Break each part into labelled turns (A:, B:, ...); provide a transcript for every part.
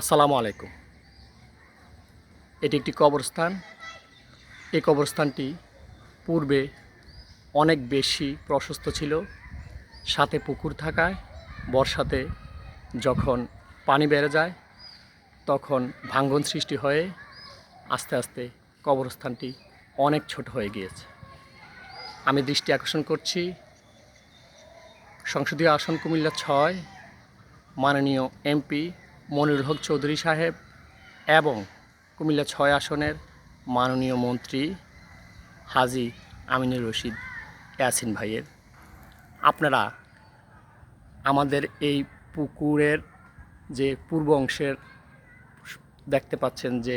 A: আসসালামু আলাইকুম। এটি একটি কবরস্থান। এই কবরস্থানটি পূর্বে অনেক বেশি প্রশস্ত ছিল, সাথে পুকুর থাকায় বর্ষাতে যখন পানি বেড়ে যায় তখন ভাঙ্গন সৃষ্টি হয়ে আস্তে আস্তে কবরস্থানটি অনেক ছোট হয়ে গিয়েছে। আমি দৃষ্টি আকর্ষণ করছি সংসদীয় আসন কুমিল্লা ৬ মাননীয় এমপি মনিরুল হক চৌধুরী সাহেব এবং কুমিল্লা ৬ আসনের মাননীয় মন্ত্রী হাজী আমিনুর রশিদ ইয়াসিন ভাইয়ের। আপনারা আমাদের এই পুকুরের যে পূর্ব অংশের দেখতে পাচ্ছেন যে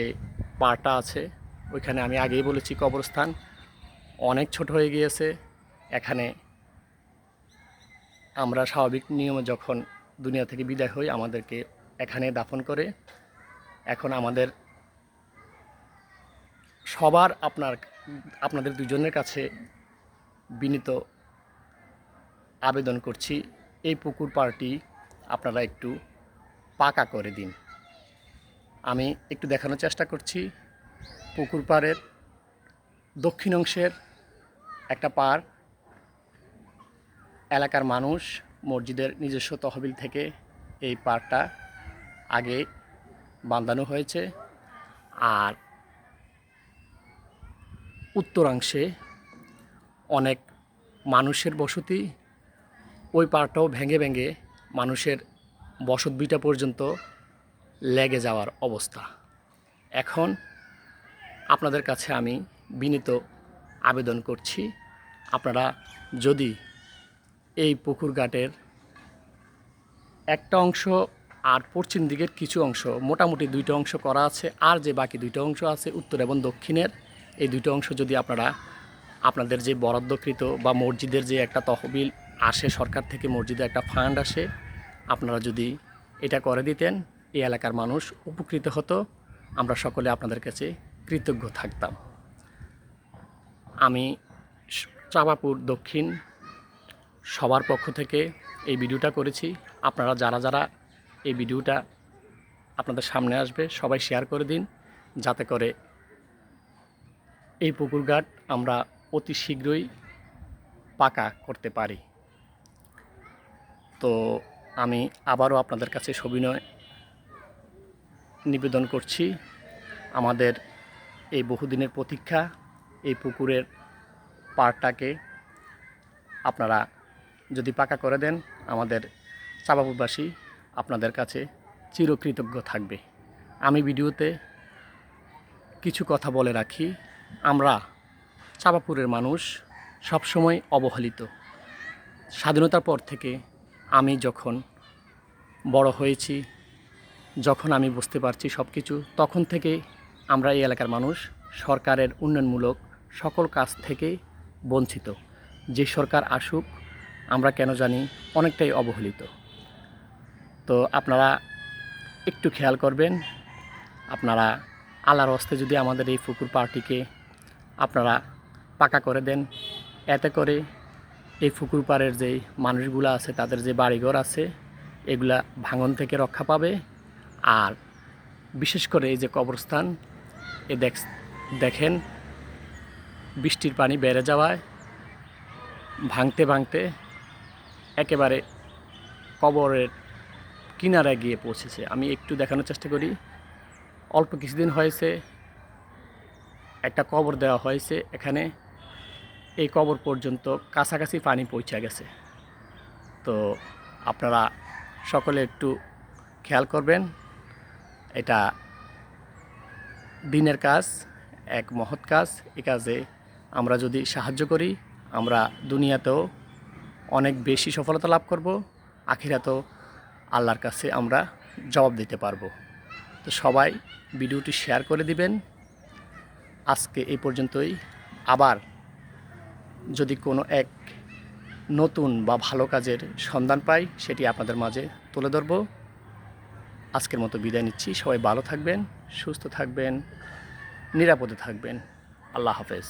A: পাড়টা আছে, ওইখানে আমি আগেই বলেছি কবরস্থান অনেক ছোট হয়ে গিয়েছে। এখানে আমরা স্বাভাবিক নিয়মে যখন দুনিয়া থেকে বিদায় হই আমাদেরকে এখানে দাফন করে। এখন আমাদের সবার আপনাদের দুজনের কাছে বিনীত আবেদন করছি, এই পুকুর পাড়টি আপনারা একটু পাকা করে দিন। আমি একটু দেখানোর চেষ্টা করছি। পুকুর পাড়ের দক্ষিণ অংশের একটা পাড় এলাকার মানুষ মসজিদের নিজস্ব তহবিল থেকে এই পাড়টা আগে বাঁধানো হয়েছে, আর উত্তরাংশে অনেক মানুষের বসতি, ওই পাড়টাও ভেঙে ভেঙে মানুষের বসতভিটা পর্যন্ত লেগে যাওয়ার অবস্থা। এখন আপনাদের কাছে আমি বিনীত আবেদন করছি, আপনারা যদি এই পুকুর ঘাটের একটা অংশ আর পশ্চিম দিকের কিছু অংশ, মোটামুটি দুইটা অংশ করা আছে, আর যে বাকি দুইটা অংশ আছে উত্তর এবং দক্ষিণের, এই দুইটা অংশ যদি আপনারা আপনাদের যে বরাদ্দকৃত বা মসজিদের যে একটা তহবিল আসে সরকার থেকে, মসজিদে একটা ফান্ড আসে, আপনারা যদি এটা করে দিতেন এই এলাকার মানুষ উপকৃত হতো। আমরা সকলে আপনাদের কাছে কৃতজ্ঞ থাকতাম। আমি চাঁপাপুর দক্ষিণ সবার পক্ষ থেকে এই ভিডিওটা করেছি। আপনারা যারা যারা এই ভিডিওটা আপনাদের সামনে আসবে সবাই শেয়ার করে দিন, যাতে করে এই পুকুর ঘাট আমরা অতি শীঘ্রই পাকা করতে পারি। তো আমি আবারও আপনাদের কাছে সবিনয় নিবেদন করছি, আমাদের এই বহুদিনের প্রতীক্ষা এই পুকুরের পাড়টাকে আপনারা যদি পাকা করে দেন, আমাদের চাঁপাপুরবাসী আপনাদের কাছে চিরকৃতজ্ঞ থাকবে। আমি ভিডিওতে কিছু কথা বলে রাখি, আমরা চাঁপাপুরের মানুষ সবসময় অবহেলিত। স্বাধীনতার পর থেকে আমি যখন বড় হয়েছি, যখন আমি বুঝতে পারছি সব কিছু, তখন থেকে আমরা এই এলাকার মানুষ সরকারের উন্নয়নমূলক সকল কাজ থেকে বঞ্চিত। যে সরকার আসুক আমরা কেন জানি অনেকটাই অবহেলিত। তো আপনারা একটু খেয়াল করবেন, আপনারা আল্লাহর হস্তে যদি আমাদের এই পুকুর পাড়টিকে আপনারা পাকা করে দেন, এতে করে এই পুকুর পাড়ের যেই মানুষগুলো আছে তাদের যে বাড়িঘর আছে এগুলা ভাঙন থেকে রক্ষা পাবে। আর বিশেষ করে এই যে কবরস্থান, দেখেন বৃষ্টির পানি বেড়ে যাওয়ায় ভাঙতে ভাঙতে একেবারে কবরের কিনারায় গিয়ে পৌঁছেছে। আমি একটু দেখানোর চেষ্টা করি। অল্প কিছুদিন হয়েছে একটা কবর দেওয়া হয়েছে এখানে, এই কবর পর্যন্ত কাছাকাছি পানি পৌঁছে গেছে। তো আপনারা সকলে একটু খেয়াল করবেন, এটা দিনের কাজ, এক মহৎ কাজ। এই কাজে আমরা যদি সাহায্য করি আমরা দুনিয়াতেও অনেক বেশি সফলতা লাভ করব, আখিরাতেও আল্লাহর কাছে আমরা জবাব দিতে পারবো। তো সবাই ভিডিওটি শেয়ার করে দিবেন। আজকে এই পর্যন্তই। আবার যদি কোনো এক নতুন বা ভালো কাজের সন্ধান পাই সেটি আপনাদের মাঝে তুলে ধরব। আজকের মতো বিদায় নিচ্ছি। সবাই ভালো থাকবেন, সুস্থ থাকবেন, নিরাপদে থাকবেন। আল্লাহ হাফেজ।